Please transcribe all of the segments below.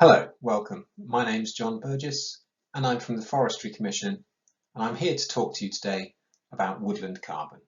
Hello, welcome. My name's John Burgess and I'm from the Forestry Commission and I'm here to talk to you today about woodland carbon.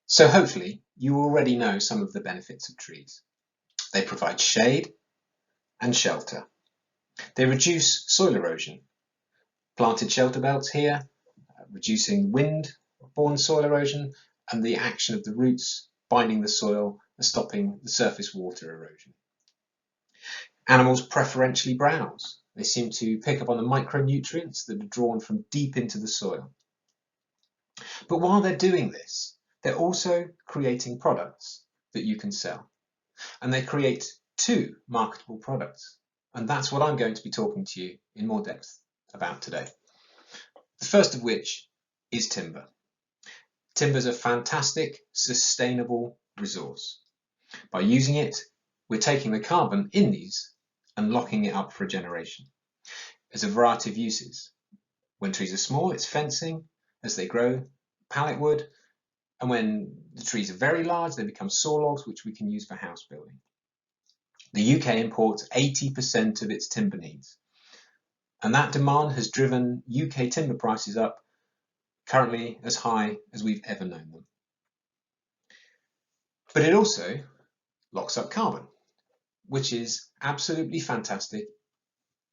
So hopefully you already know some of the benefits of trees. They provide shade and shelter. They reduce soil erosion. Planted shelter belts here, reducing wind-borne soil erosion and the action of the roots binding the soil and stopping the surface water erosion. Animals preferentially browse. They seem to pick up on the micronutrients that are drawn from deep into the soil. But while they're doing this, they're also creating products that you can sell. And they create two marketable products. And that's what I'm going to be talking to you in more depth about today. The first of which is timber. Timber is a fantastic, sustainable resource. By using it, we're taking the carbon in these and locking it up for a generation. There's a variety of uses. When trees are small, it's fencing. As they grow, pallet wood. And when the trees are very large, they become saw logs, which we can use for house building. The UK imports 80% of its timber needs. And that demand has driven UK timber prices up, currently as high as we've ever known them. But it also locks up carbon, which is absolutely fantastic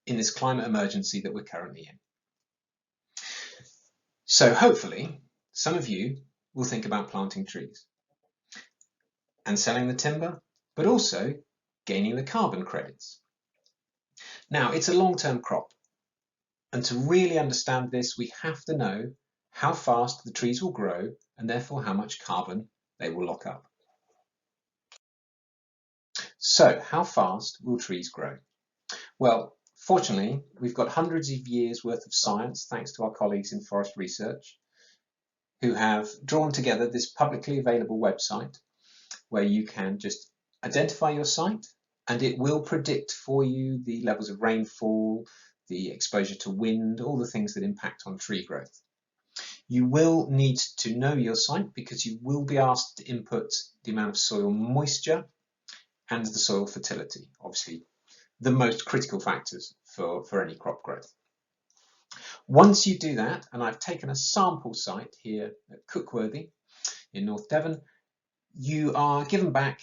in this climate emergency that we're currently in. So hopefully some of you will think about planting trees and selling the timber, but also gaining the carbon credits. Now, it's a long-term crop, and to really understand this, we have to know how fast the trees will grow and therefore how much carbon they will lock up. So, how fast will trees grow? Well, fortunately, we've got hundreds of years worth of science, thanks to our colleagues in forest research, who have drawn together this publicly available website where you can just identify your site and it will predict for you the levels of rainfall, the exposure to wind, all the things that impact on tree growth. You will need to know your site because you will be asked to input the amount of soil moisture and the soil fertility, obviously the most critical factors for any crop growth. Once you do that, and I've taken a sample site here at Cookworthy in North Devon, you are given back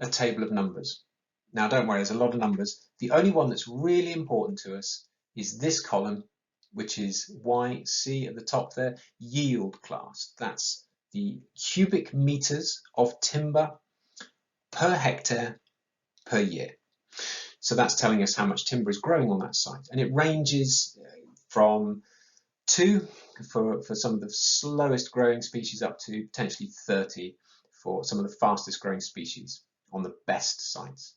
a table of numbers. Now don't worry, there's a lot of numbers. The only one that's really important to us is this column, which is YC at the top there, yield class. That's the cubic meters of timber per hectare per year. So that's telling us how much timber is growing on that site. And it ranges from 2 for some of the slowest growing species up to potentially 30 for some of the fastest growing species on the best sites.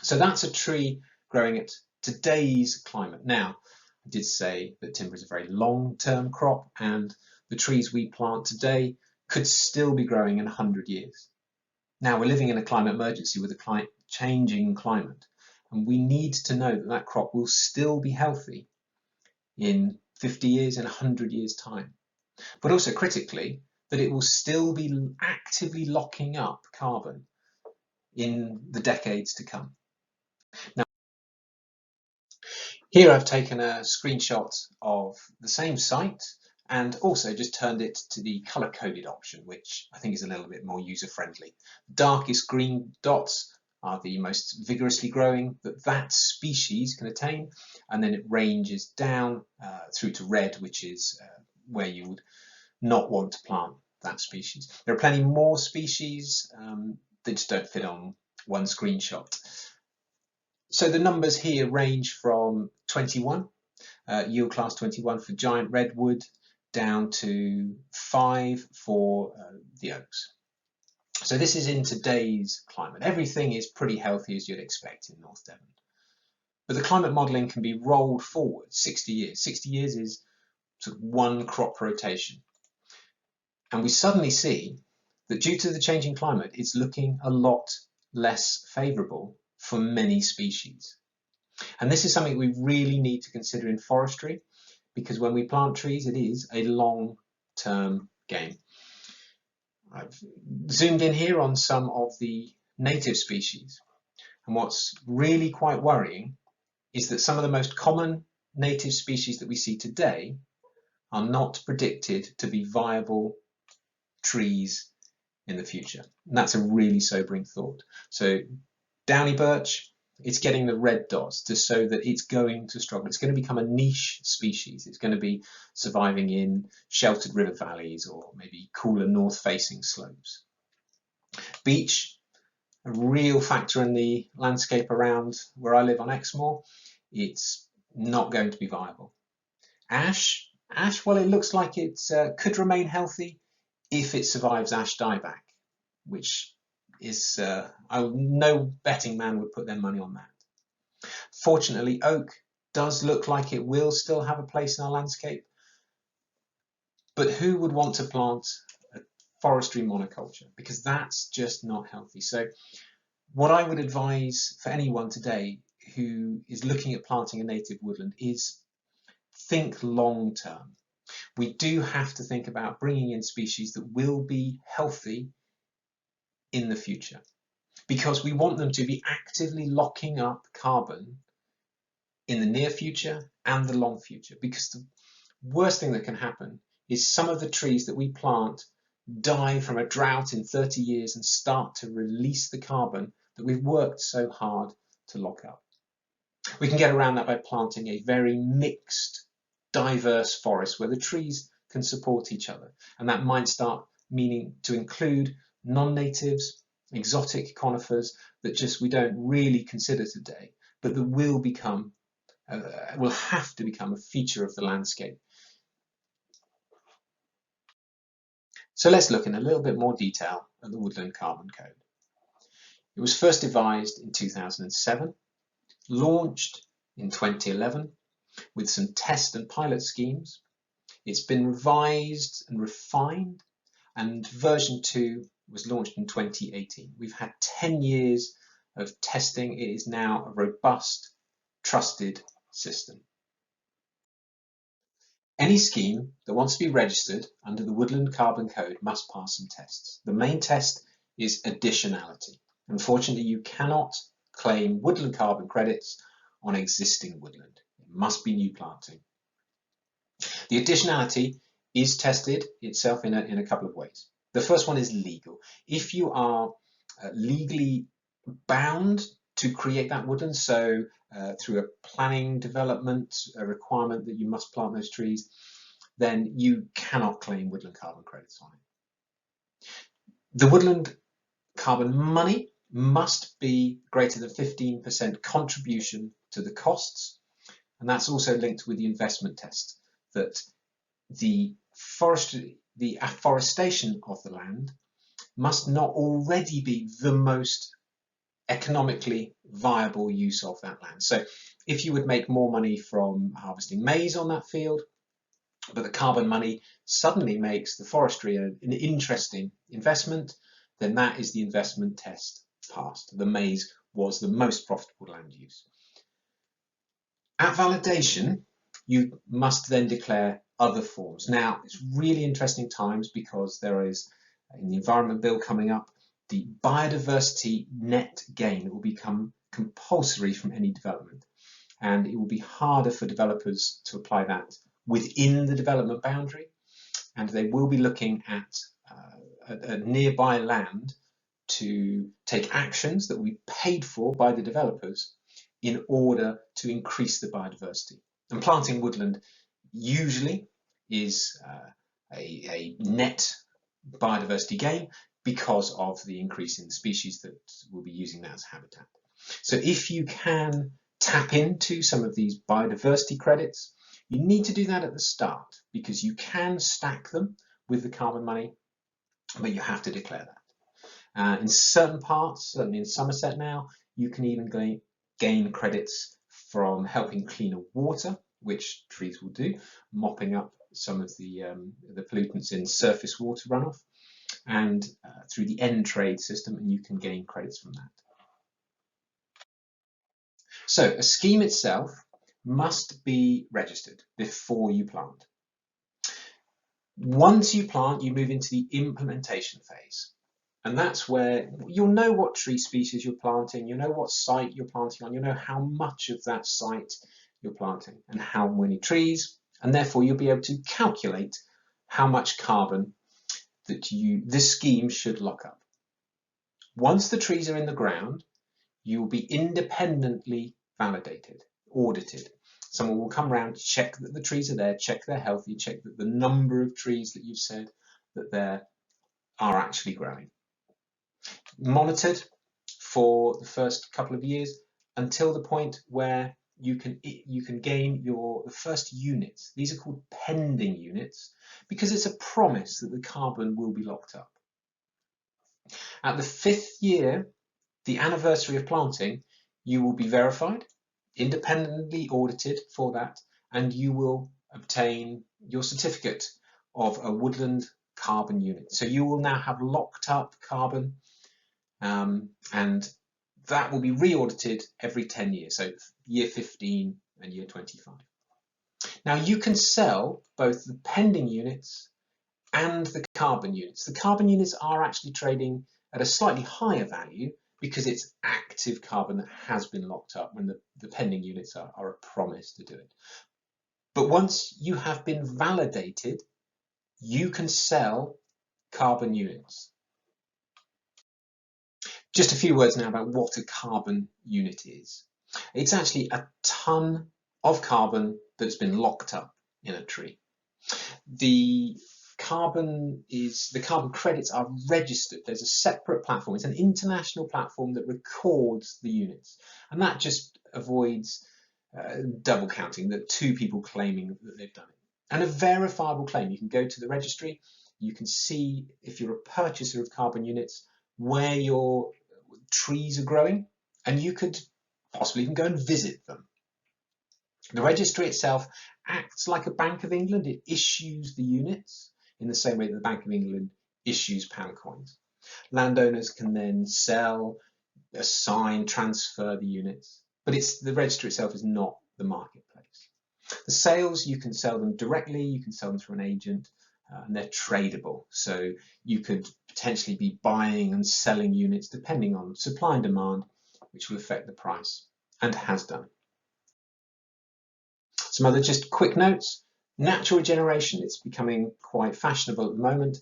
So that's a tree growing at today's climate. Now, I did say that timber is a very long-term crop and the trees we plant today could still be growing in 100 years. Now we're living in a climate emergency with a changing climate, and we need to know that that crop will still be healthy in 50 years, in 100 years time. But also critically, that it will still be actively locking up carbon in the decades to come. Now, here I've taken a screenshot of the same site and also just turned it to the color-coded option, which I think is a little bit more user-friendly. Darkest green dots are the most vigorously growing that species can attain, and then it ranges down through to red, which is where you would not want to plant that species. There are plenty more species that just don't fit on one screenshot. So the numbers here range from 21, yield class 21 for giant redwood, down to 5 for the oaks. So this is in today's climate. Everything is pretty healthy as you'd expect in North Devon. But the climate modelling can be rolled forward 60 years. 60 years is sort of one crop rotation. And we suddenly see that due to the changing climate, it's looking a lot less favourable for many species. And this is something we really need to consider in forestry, because when we plant trees, it is a long-term game. I've zoomed in here on some of the native species. And what's really quite worrying is that some of the most common native species that we see today are not predicted to be viable trees in the future. And that's a really sobering thought. So downy birch, it's getting the red dots to show that it's going to struggle. It's going to become a niche species. It's going to be surviving in sheltered river valleys or maybe cooler north-facing slopes. Beech, a real factor in the landscape around where I live on Exmoor, it's not going to be viable. Ash, well, it looks like it could remain healthy if it survives ash dieback, which is, no betting man would put their money on that. Fortunately, oak does look like it will still have a place in our landscape, but who would want to plant a forestry monoculture? Because that's just not healthy. So what I would advise for anyone today who is looking at planting a native woodland is think long term. We do have to think about bringing in species that will be healthy in the future, because we want them to be actively locking up carbon in the near future and the long future. Because the worst thing that can happen is some of the trees that we plant die from a drought in 30 years and start to release the carbon that we've worked so hard to lock up. We can get around that by planting a very mixed, diverse forest where the trees can support each other. And that might start meaning to include non-natives, exotic conifers that just we don't really consider today, but that will become, will have to become a feature of the landscape. So let's look in a little bit more detail at the Woodland Carbon Code. It was first devised in 2007, launched in 2011 with some test and pilot schemes. It's been revised and refined, and version 2 was launched in 2018. We've had 10 years of testing. It is now a robust, trusted system. Any scheme that wants to be registered under the Woodland Carbon Code must pass some tests. The main test is additionality. Unfortunately, you cannot claim woodland carbon credits on existing woodland. It must be new planting. The additionality is tested itself in a couple of ways. The first one is legal. If you are legally bound to create that woodland, so through a planning development, a requirement that you must plant those trees, then you cannot claim woodland carbon credits on it. The woodland carbon money must be greater than 15% contribution to the costs, and that's also linked with the investment test, that the afforestation of the land must not already be the most economically viable use of that land. So if you would make more money from harvesting maize on that field, but the carbon money suddenly makes the forestry an interesting investment, then that is the investment test passed. The maize was the most profitable land use. At validation, you must then declare other forms. Now, it's really interesting times because there is, in the Environment Bill coming up, the biodiversity net gain will become compulsory from any development. And it will be harder for developers to apply that within the development boundary. And they will be looking at a nearby land to take actions that will be paid for by the developers in order to increase the biodiversity. And planting woodland usually is a net biodiversity gain because of the increase in the species that will be using that as habitat. So if you can tap into some of these biodiversity credits, you need to do that at the start because you can stack them with the carbon money, but you have to declare that. In certain parts, certainly in Somerset now, you can even gain credits from helping cleaner water, which trees will do, mopping up some of the pollutants in surface water runoff, and through the end trade system, and you can gain credits from that. So a scheme itself must be registered before you plant. Once you plant, you move into the implementation phase. And that's where you'll know what tree species you're planting, you'll know what site you're planting on, you'll know how much of that site you're planting and how many trees, and therefore you'll be able to calculate how much carbon that this scheme should lock up. Once the trees are in the ground, you will be independently validated, audited. Someone will come around, check that the trees are there, check they're healthy, check that the number of trees that you've said that there are actually growing. Monitored for the first couple of years until the point where you can gain the first units. These are called pending units because it's a promise that the carbon will be locked up. At the 5th year, the anniversary of planting, you will be verified, independently audited for that, and you will obtain your certificate of a woodland carbon unit. So you will now have locked up carbon, and that will be re-audited every 10 years, so year 15 and year 25. Now you can sell both the pending units and the carbon units. The carbon units are actually trading at a slightly higher value because it's active carbon that has been locked up, when the pending units are a promise to do it. But once you have been validated, you can sell carbon units. Just a few words now about what a carbon unit is. It's actually a ton of carbon that's been locked up in a tree. The carbon credits are registered. There's a separate platform. It's an international platform that records the units, and that just avoids double counting, that two people claiming that they've done it. And a verifiable claim, you can go to the registry, you can see, if you're a purchaser of carbon units, where your trees are growing, and you could possibly even go and visit them. The registry itself acts like a Bank of England. It issues the units in the same way that the Bank of England issues pound coins. Landowners can then sell, assign, transfer the units, but the registry itself is not the marketplace. The sales, you can sell them directly, you can sell them through an agent, and they're tradable. So you could potentially be buying and selling units depending on supply and demand, which will affect the price, and has done. Some other just quick notes. Natural regeneration, it's becoming quite fashionable at the moment,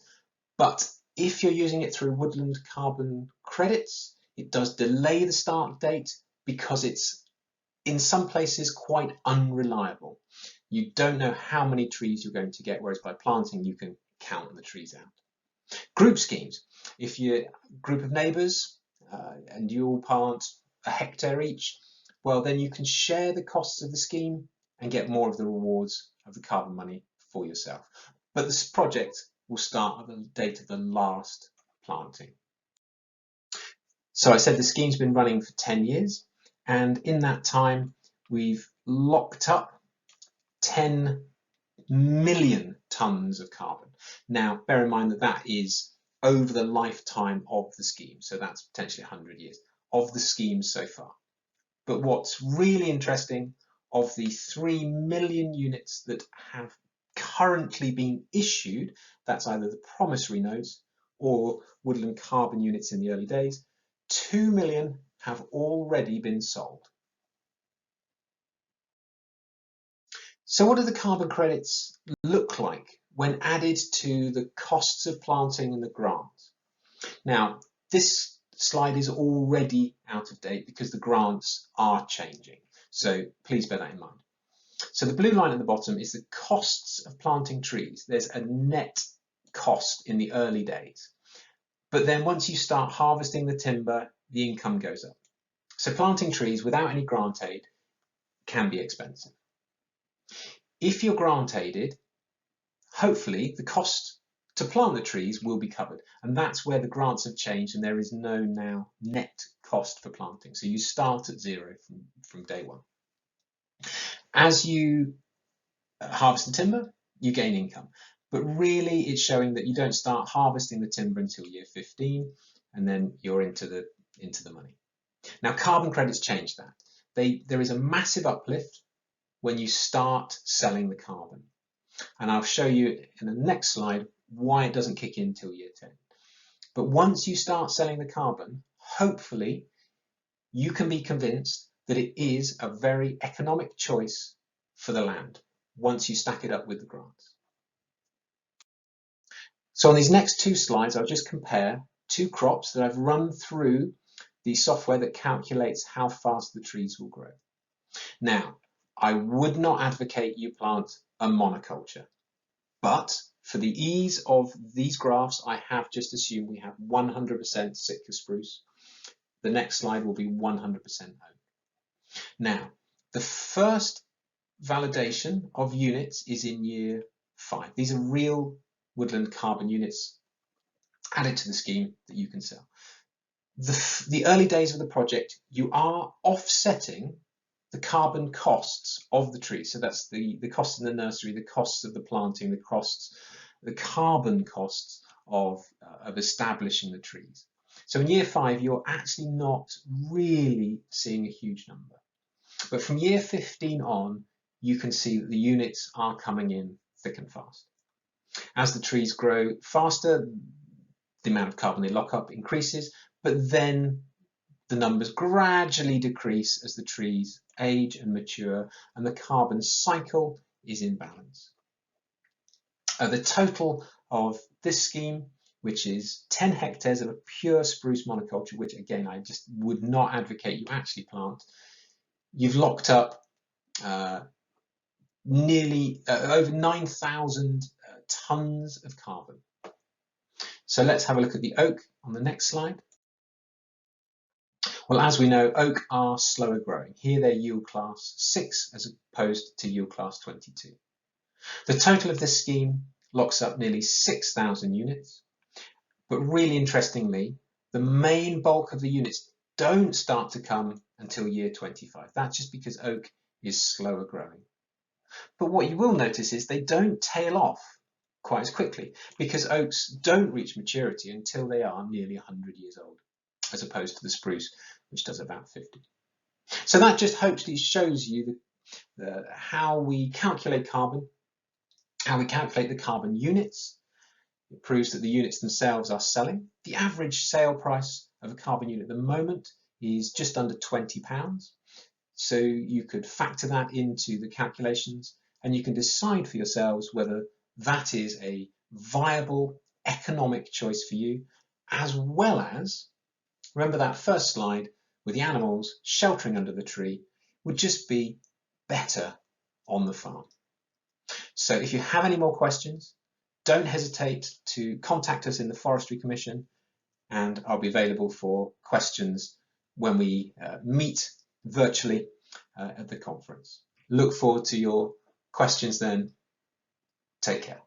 but if you're using it through woodland carbon credits, it does delay the start date because it's in some places quite unreliable. You don't know how many trees you're going to get, whereas by planting you can count the trees out. Group schemes. If you're a group of neighbours and you all plant a hectare each, well then you can share the costs of the scheme and get more of the rewards of the carbon money for yourself. But this project will start at the date of the last planting. So I said the scheme's been running for 10 years, and in that time we've locked up 10 million tonnes of carbon. Now bear in mind that that is over the lifetime of the scheme, so that's potentially 100 years of the scheme so far. But what's really interesting, of the 3 million units that have currently been issued, that's either the promissory notes or woodland carbon units in the early days, 2 million have already been sold. So what do the carbon credits look like when added to the costs of planting and the grants? Now, this slide is already out of date because the grants are changing. So please bear that in mind. So the blue line at the bottom is the costs of planting trees. There's a net cost in the early days. But then once you start harvesting the timber, the income goes up. So planting trees without any grant aid can be expensive. If you're grant aided, hopefully the cost to plant the trees will be covered. And that's where the grants have changed, and there is no now net cost for planting. So you start at zero from day one. As you harvest the timber, you gain income. But really it's showing that you don't start harvesting the timber until year 15, and then you're into the money. Now carbon credits change that. There is a massive uplift when you start selling the carbon. And I'll show you in the next slide why it doesn't kick in till year 10. But once you start selling the carbon, hopefully you can be convinced that it is a very economic choice for the land once you stack it up with the grants. So on these next two slides, I'll just compare two crops that I've run through the software that calculates how fast the trees will grow. Now, I would not advocate you plant a monoculture, but for the ease of these graphs, I have just assumed we have 100% Sitka spruce. The next slide will be 100% oak. Now, the first validation of units is in year 5. These are real woodland carbon units added to the scheme that you can sell. The early days of the project, you are offsetting the carbon costs of the tree. So that's the costs in the nursery, the costs of the planting, the carbon costs of establishing the trees. So in year 5, you're actually not really seeing a huge number. But from year 15 on, you can see that the units are coming in thick and fast. As the trees grow faster, the amount of carbon they lock up increases, but then the numbers gradually decrease as the trees age and mature, and the carbon cycle is in balance. The total of this scheme, which is 10 hectares of a pure spruce monoculture, which again I just would not advocate you actually plant, you've locked up nearly over 9,000 tons of carbon. So let's have a look at the oak on the next slide. Well, as we know, oak are slower growing. Here they're yield class 6 as opposed to yield class 22. The total of this scheme locks up nearly 6,000 units. But really interestingly, the main bulk of the units don't start to come until year 25. That's just because oak is slower growing. But what you will notice is they don't tail off quite as quickly because oaks don't reach maturity until they are nearly 100 years old, as opposed to the spruce, which does about 50. So that just hopefully shows you how we calculate carbon, how we calculate the carbon units. It proves that the units themselves are selling. The average sale price of a carbon unit at the moment is just under £20. So you could factor that into the calculations and you can decide for yourselves whether that is a viable economic choice for you, as well as, remember that first slide with the animals sheltering under the tree would just be better on the farm. So if you have any more questions, don't hesitate to contact us in the Forestry Commission, and I'll be available for questions when we meet virtually at the conference. Look forward to your questions then. Take care.